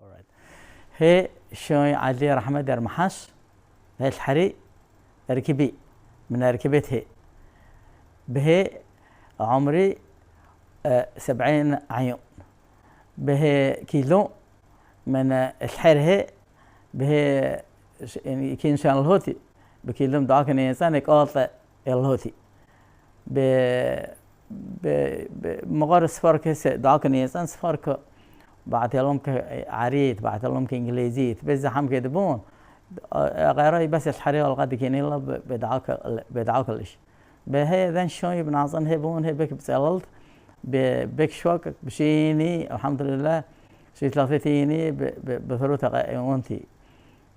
Alright. هي شوي علي رحمة در محش الحري ركبي من ركبته به عمري 70 عيون به كيلو من الحره به يعني كين شان الهوتي بكيلو داكن إنسان يقاطع الهوتي بمغار سفر كيس داكن إنسان سفر ك بعد لهم كعريت بعد لهم كإنجليزيت بس هم كدبون غيره بس الحريه والغد كيني الله بدعاك ليش به ذن شوي بنعظن هبون هبك بسألت بك شوك بشيني الحمد لله شي ثلاثتيني بثروت وانتي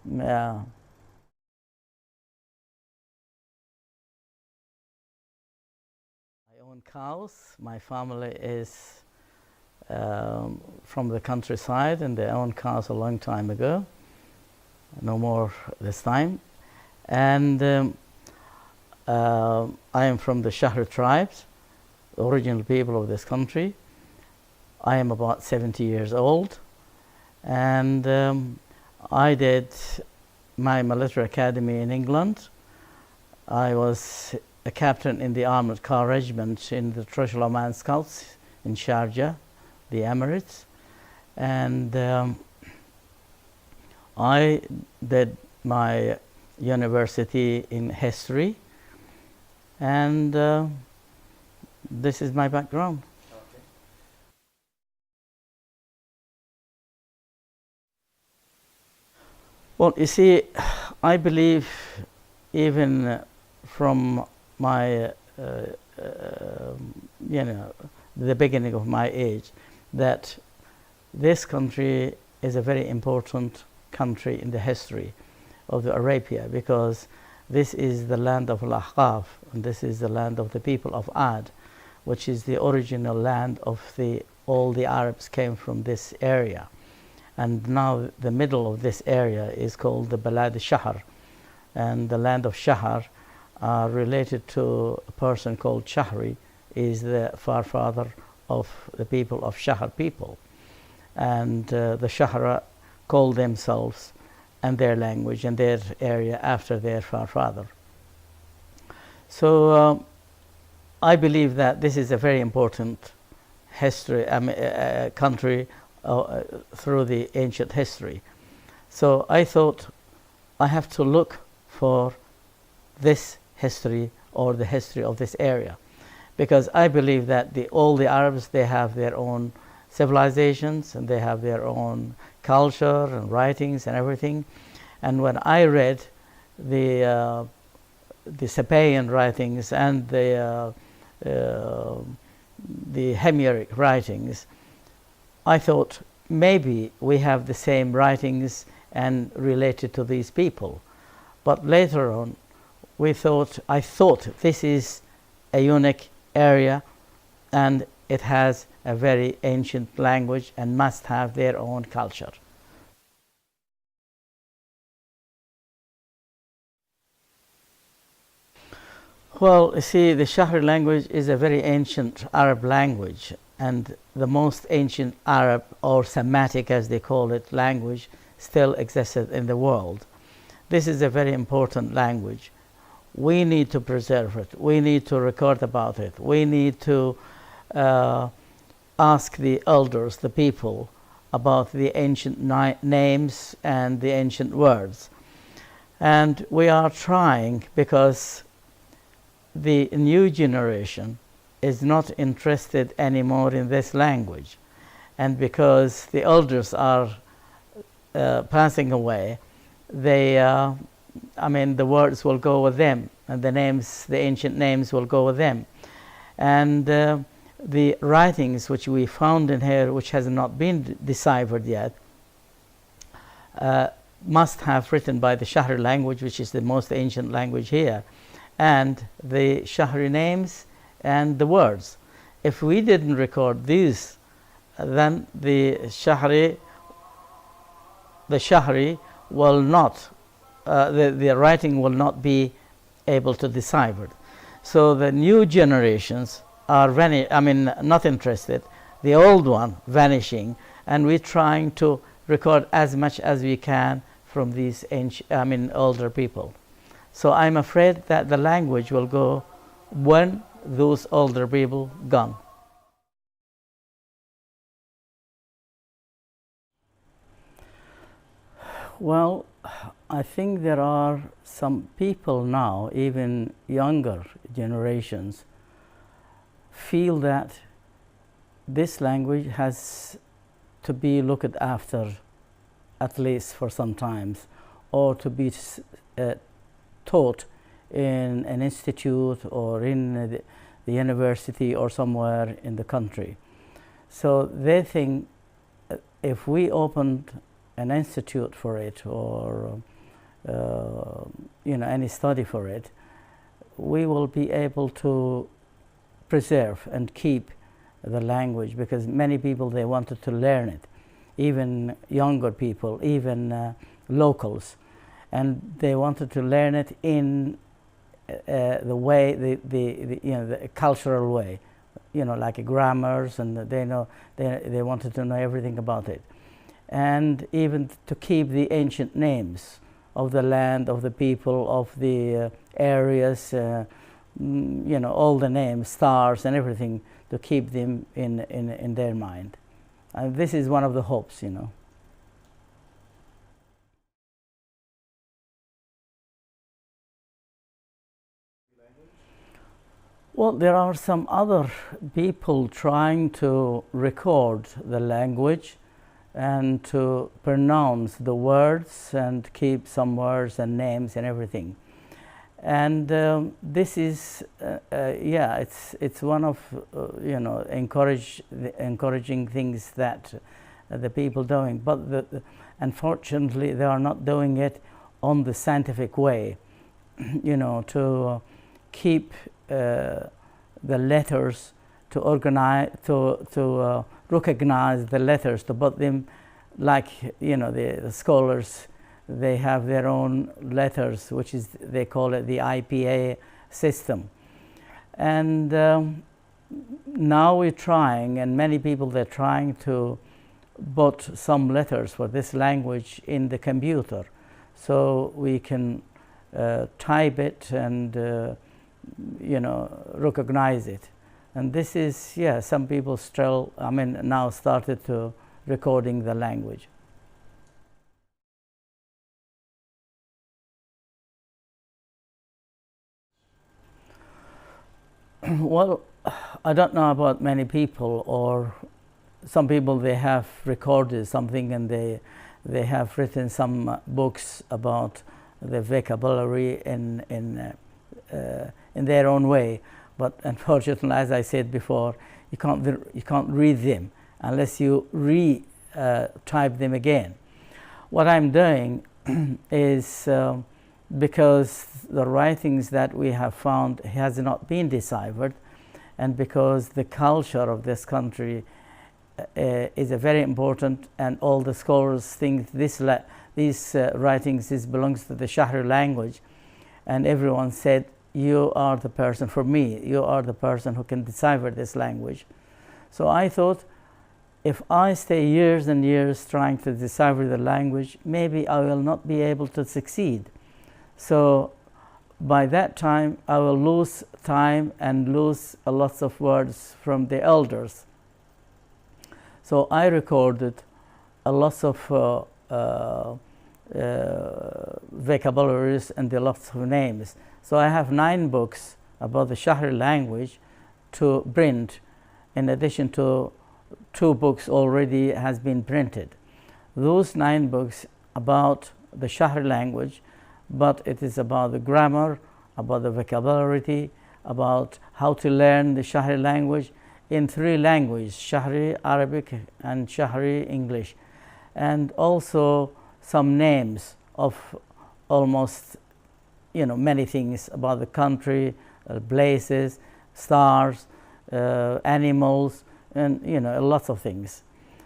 my own cows. My family is from the countryside and they owned cows a long time ago. No more this time. And I am from the Shahri tribes, the original people of this country. I am about 70 years old, and I did my military academy in England. I was a captain in the armored car regiment in the Treasure Oman Scouts in Sharjah, the Emirates, and I did my university in history, and this is my background. Okay. Well, you see, I believe even from my, the beginning of my age, that this country is a very important country in the history of the Arabia, because this is the land of al-Ahqaf, and this is the land of the people of Ad, which is the original land of all the Arabs came from this area. And now the middle of this area is called the Balad al-Shahr, and the land of Shahr are related to a person called Shahri, is the forefather of the people of Shahr people. And the Shahra call themselves and their language and their area after their forefather. So I believe that this is a very important history, country through the ancient history. So I thought I have to look for this history or the history of this area, because I believe that all the Arabs, they have their own civilizations and they have their own culture and writings and everything. And when I read the Sabaean writings and the Himyaric writings, I thought maybe we have the same writings and related to these people. But later on, I thought this is a unique area and it has a very ancient language and must have their own culture. Well, you see, the Shahri language is a very ancient Arab language, and the most ancient Arab, or Semitic as they call it, language still existed in the world. This is a very important language. We need to preserve it. We need to record about it. We need to ask the elders, the people, about the ancient names and the ancient words. And we are trying, because the new generation is not interested anymore in this language, and because the elders are passing away, the words will go with them, and the names, the ancient names, will go with them. And the writings which we found in here, which has not been deciphered yet, must have written by the Shahri language, which is the most ancient language here, and the Shahri names and the words. If we didn't record these, then the Shahri will not, the writing will not be able to decipher. So the new generations are not interested, the old one vanishing, and we're trying to record as much as we can from these older people. So I'm afraid that the language will go when those older people gone. Well, I think there are some people now, even younger generations, feel that this language has to be looked after, at least for some times, or to be taught in an institute or in the university or somewhere in the country. So they think if we opened an institute for it, or any study for it, we will be able to preserve and keep the language, because many people, they wanted to learn it, even younger people, even locals, and they wanted to learn it in the way, the cultural way, like grammars, and they wanted to know everything about it, and even to keep the ancient names of the land, of the people, of the areas, all the names, stars and everything, to keep them in their mind. And this is one of the hopes, Well, there are some other people trying to record the language and to pronounce the words and keep some words and names and everything. And this is, it's one of encouraging things that the people doing. But unfortunately, they are not doing it on the scientific way. To keep the letters, to organize, to recognize the letters, to put them like the scholars. They have their own letters, which is, they call it the IPA system. And now we're trying, and many people, they're trying to put some letters for this language in the computer, so we can type it and recognize it. And this is, some people still, now started to recording the language. Well, I don't know about many people, or some people, they have recorded something and they have written some books about the vocabulary in their own way. But unfortunately, as I said before, you can't read them unless you type them again. What I'm doing is, because the writings that we have found has not been deciphered, and because the culture of this country is a very important, and all the scholars think these writings belongs to the Shahri language, and everyone said, you are the person, for me, you are the person who can decipher this language. So I thought, if I stay years and years trying to decipher the language, maybe I will not be able to succeed. So by that time, I will lose time and lose a lot of words from the elders. So I recorded a lot of vocabularies and a lot of names. So I have 9 books about the Shahri language to print, in addition to 2 books already has been printed. Those 9 books about the Shahri language, but it is about the grammar, about the vocabulary, about how to learn the Shahri language in 3 languages, Shahri, Arabic, and Shahri, English. And also some names of almost, many things about the country, places, stars, animals, and, lots of things.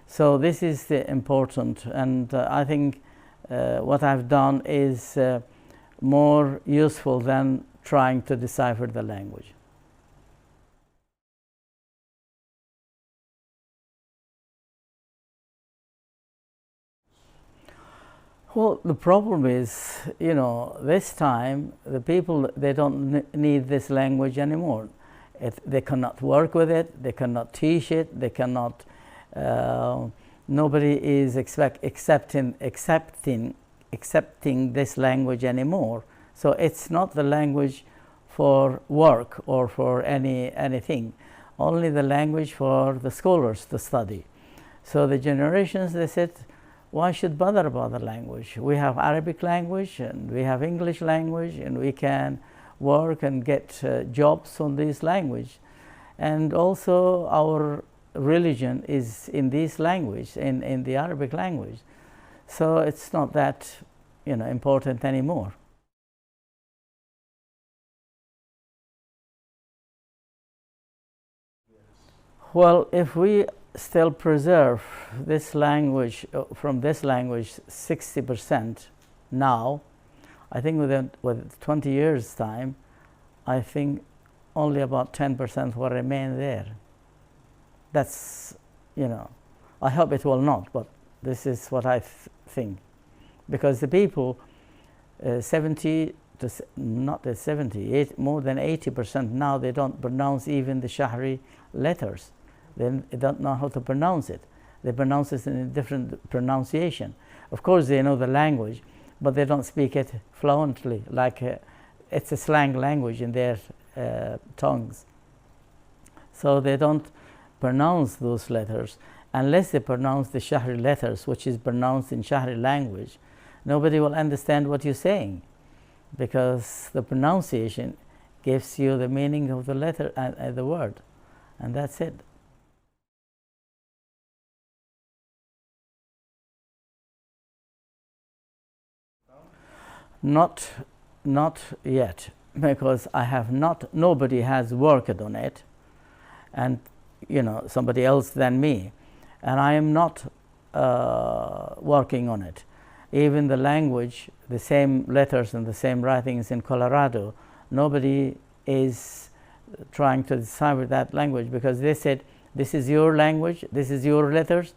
So this is the important, and I think what I've done is more useful than trying to decipher the language. Well, the problem is, you know, this time the people, they don't need this language anymore. They cannot work with it, they cannot teach it, they cannot, nobody is accepting this language anymore. So it's not the language for work or for anything, only the language for the scholars to study. So the generations, they said, why should bother about the language? We have Arabic language and we have English language, and we can work and get jobs on this language. And also our religion is in this language, in the Arabic language. So it's not that, you know, important anymore. Well, if we still preserve this language, from this language 60% now, I think with 20 years time, I think only about 10% will remain there. That's, you know, I hope it will not, but this is what I think. Because the people, 70 to, not the 70, more than 80% now, they don't pronounce even the Shahri letters. They don't know how to pronounce it. They pronounce it in a different pronunciation. Of course, they know the language, but they don't speak it fluently, like it's a slang language in their tongues. So they don't pronounce those letters. Unless they pronounce the Shahri letters, which is pronounced in Shahri language, nobody will understand what you're saying, because the pronunciation gives you the meaning of the letter and the word, and that's it. Not yet, because I have not, nobody has worked on it, and you know, somebody else than me, and I am not working on it. Even the language, the same letters and the same writings in Colorado, nobody is trying to decipher that language, because they said, this is your language, this is your letters,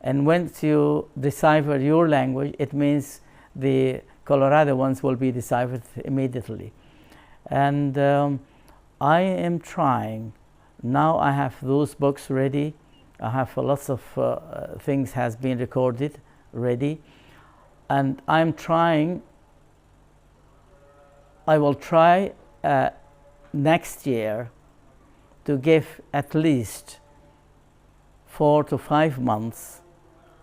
and once you decipher your language, it means the Colorado ones will be deciphered immediately. And I am trying. Now I have those books ready. I have lots of things has been recorded ready, and I'm trying. I will try next year to give at least 4 to 5 months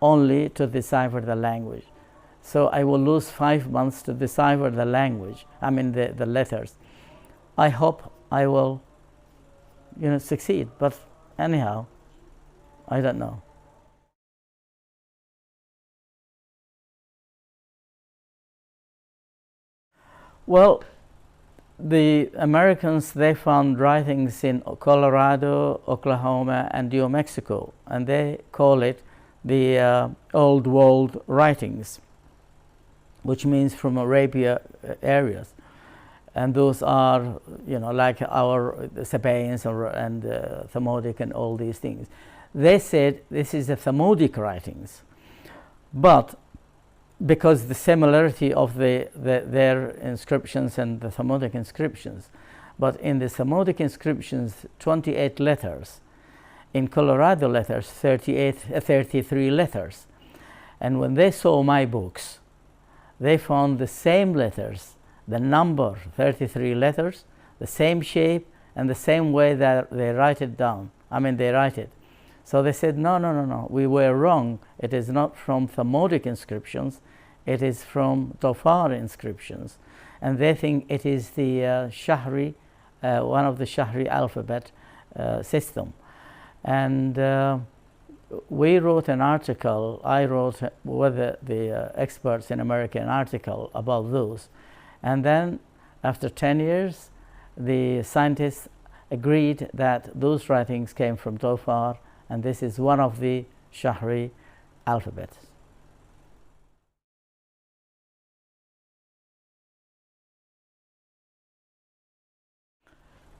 only to decipher the language. So I will lose 5 months to decipher the language, I mean the letters. I hope I will, you know, succeed, but anyhow, I don't know. Well, the Americans, they found writings in Colorado, Oklahoma, and New Mexico, and they call it the Old World writings, which means from Arabia areas. And those are, you know, like our Sabaeans and Thamodic and all these things. They said this is the Thamodic writings, but because the similarity of their inscriptions and the Thamodic inscriptions, but in the Thamodic inscriptions, 28 letters. In Colorado letters, 33 letters. And when they saw my books, they found the same letters, the number 33 letters, the same shape, and the same way that they write it down. I mean, they write it. So they said, no, we were wrong. It is not from Thamodic inscriptions. It is from Dhofar inscriptions. And they think it is the Shahri, one of the Shahri alphabet system. And we wrote an article, I wrote with the experts in America an article about those. And then after 10 years, the scientists agreed that those writings came from Dhofar, and this is one of the Shahri alphabets.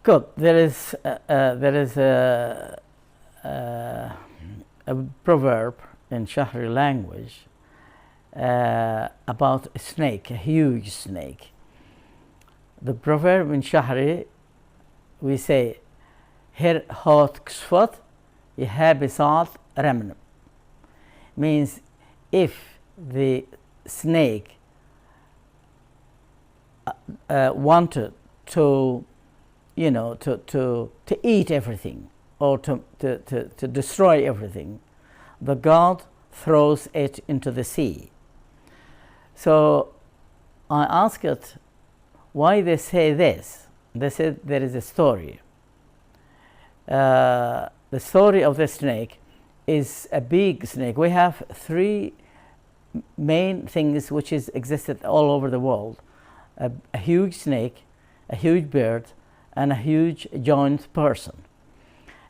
Good. There is a proverb in Shahri language, about a snake, a huge snake. The proverb in Shahri, we say, "Her hot ksfot, yehabisat remnum," means if the snake wanted to, to eat everything or to destroy everything, the God throws it into the sea. So I asked it why they say this. They said there is a story. The story of the snake is a big snake. We have three main things which is existed all over the world: a huge snake, a huge bird, and a huge giant person.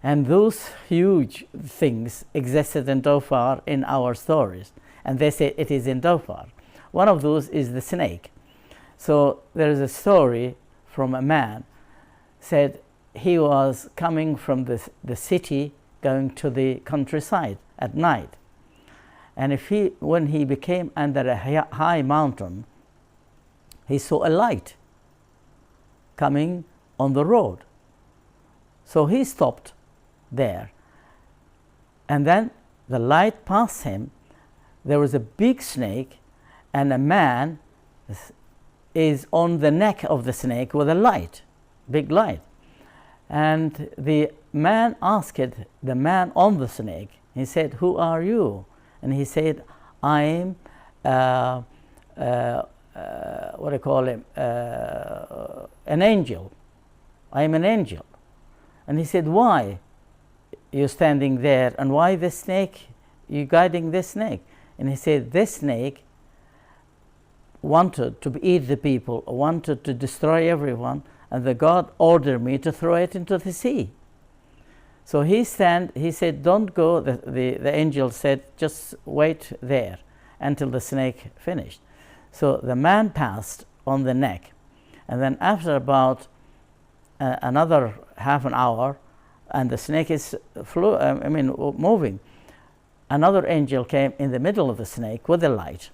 And those huge things existed in Dhofar in our stories, and they say it is in Dhofar. One of those is the snake. So there is a story from a man said he was coming from the city going to the countryside at night, and when he became under a high mountain, he saw a light coming on the road. So he stopped there, and then the light passed him. There was a big snake, and a man is on the neck of the snake with a light, big light. And the man asked the man on the snake, he said, "Who are you?" And he said, "I'm what do you call him? An angel. I am an angel." And he said, "Why you're standing there, and why this snake? You guiding this snake?" And he said, "This snake wanted to eat the people, wanted to destroy everyone, and the God ordered me to throw it into the sea." So he said, "Don't go." The angel said, "Just wait there until the snake finished." So the man passed on the neck, and then after about another half an hour, and the snake is moving, another angel came in the middle of the snake with a light.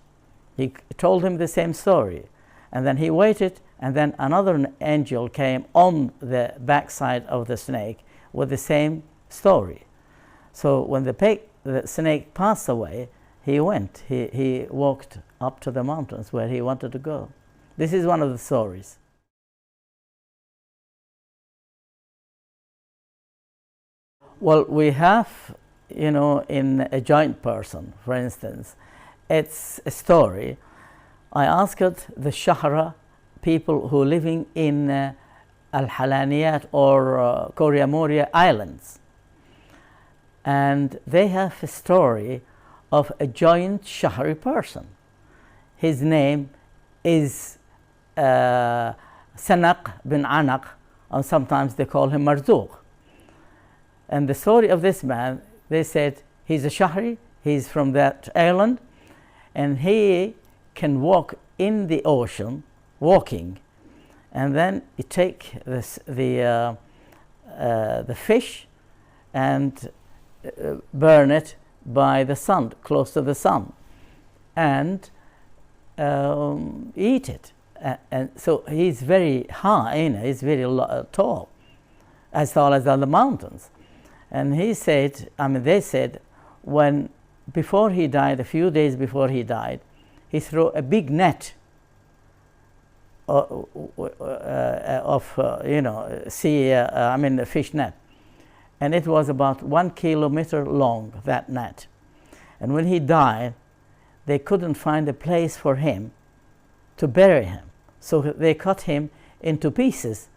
He told him the same story, and then he waited, and then another angel came on the backside of the snake with the same story. So when the snake passed away, he walked up to the mountains where he wanted to go. This is one of the stories. Well, we have, in a giant person, for instance, it's a story. I asked the Shahra people who are living in Al-Halaniyat or Korea-Moria Islands, and they have a story of a giant Shahri person. His name is Sanaq bin Anaq, and sometimes they call him Marzouk. And the story of this man, they said he's a Shahri, he's from that island, and he can walk in the ocean, walking, and then you take the fish and burn it by the sun, close to the sun, and eat it. And so he's very high, he's very tall as the mountains. And he said, they said, before he died, a few days before he died, he threw a big net of a fish net, and it was about 1 kilometer long, that net. And when he died, they couldn't find a place for him to bury him, so they cut him into pieces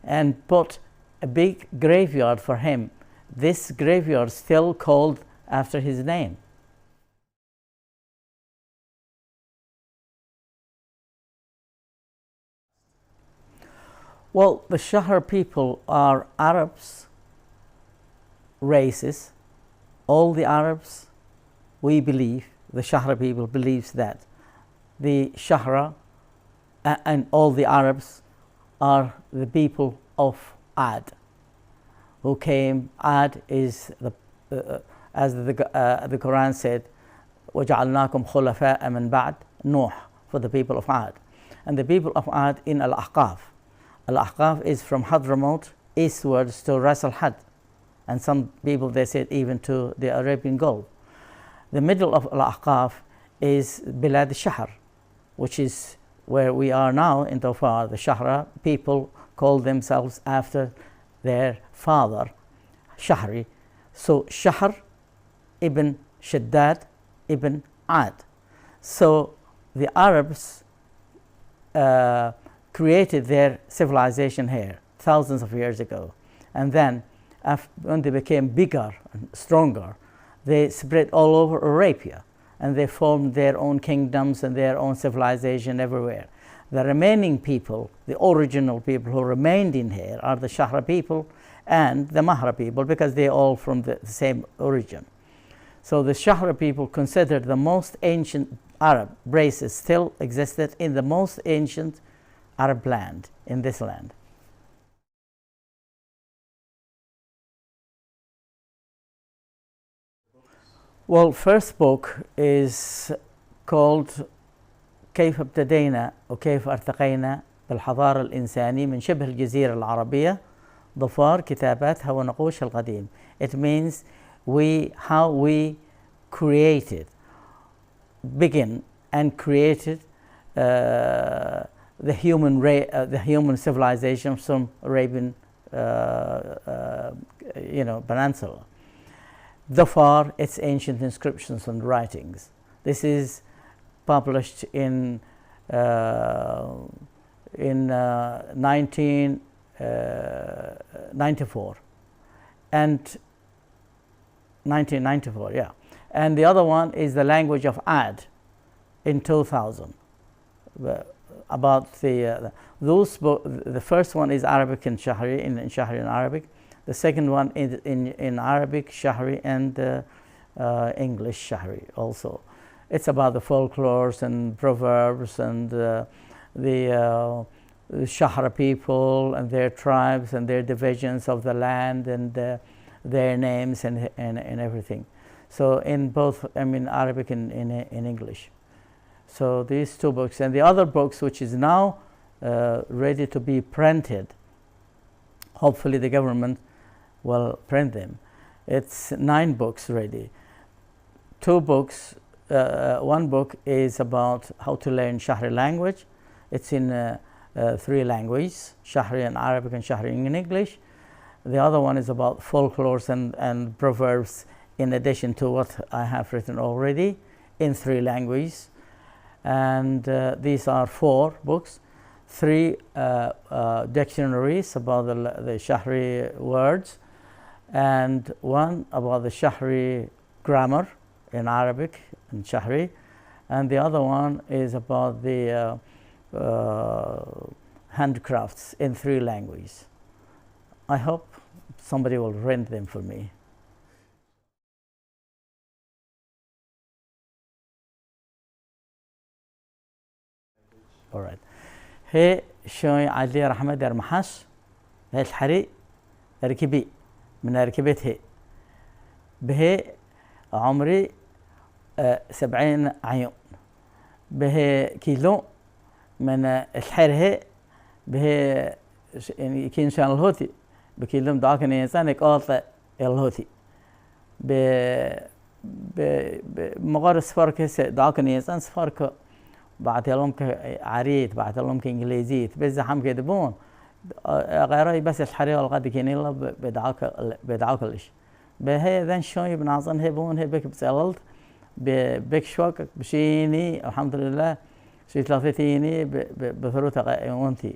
and put a big graveyard for him. This graveyard still called after his name. Well, the Shahr people are Arabs, races. All the Arabs, we believe, the Shahr people believes that the Shahra and all the Arabs are the people of Ad, who came. Ad is as the Quran said, وَجَعَلْنَاكُمْ خُلَفَاءَ مِنْ بَعْدِ Nuh, for the people of Ad. And the people of Ad in Al-Ahqaf. Al-Ahqaf is from Hadramaut eastwards to Ras al-Had. And some people, they said even to the Arabian Gulf. The middle of Al-Ahqaf is Bilad al-Shahr, which is where we are now in Dhofar. The Shahra people call themselves after their father, Shahri. So Shahr ibn Shaddad ibn Ad. So the Arabs created their civilization here thousands of years ago. And then when they became bigger and stronger, they spread all over Arabia, and they formed their own kingdoms and their own civilization everywhere. The remaining people, the original people who remained in here, are the Shahra people and the Mahra people, because they're all from the same origin. So the Shahra people considered the most ancient Arab races still existed in the most ancient Arab land, in this land. Well, first book is called كيف ابتدينا وكيف ارتقينا بالحضارة الإنسانية من شبه الجزيرة العربية ظفار كتاباتها ونقوشها القديم. It means how we begin and created the human civilization from Arabian peninsula. Dhofar, its ancient inscriptions and writings. This is published in 1994 and 1994, yeah. And the other one is the language of Ad in 2000. About the first one is Arabic and Shahri, in Shahri and Arabic. The second one is in Arabic, Shahri, and English, Shahri also. It's about the folklores and proverbs and the Shahra people and their tribes and their divisions of the land and their names and everything. So in both, Arabic and in English. So these two books. And the other books, which is now ready to be printed, hopefully the government will print them. It's 9 books ready. 2 books, one book is about how to learn Shahri language. It's in 3 languages, Shahri and Arabic and Shahri in English. The other one is about folklores and proverbs, in addition to what I have written already in 3 languages. And these are 4 books, 3 dictionaries about the Shahri words, and 1 about the Shahri grammar in Arabic and Shahri, and the other one is about the handcrafts in 3 languages. I hope somebody will rent them for me. All right. هي شوي علي رحمة در محش الحري ركبي من ركبتها به عمري 70 عيون به كيلو من الحره به يعني كين شان الهوتي بكيلو داكن إنسان قاطع الهوتي بمقار سفر كيس داكن إنسان سفر ك بعد لهم كعريت بعد لهم كإنجليزيت بس هم كدبون غيره بس الحري والغد كيني الله بدعاكلش به ذن شوي بنعظن هبون هبك بسألت بك شوك بشيني الحمد لله شي ثلاثتيني بثروتها وانتي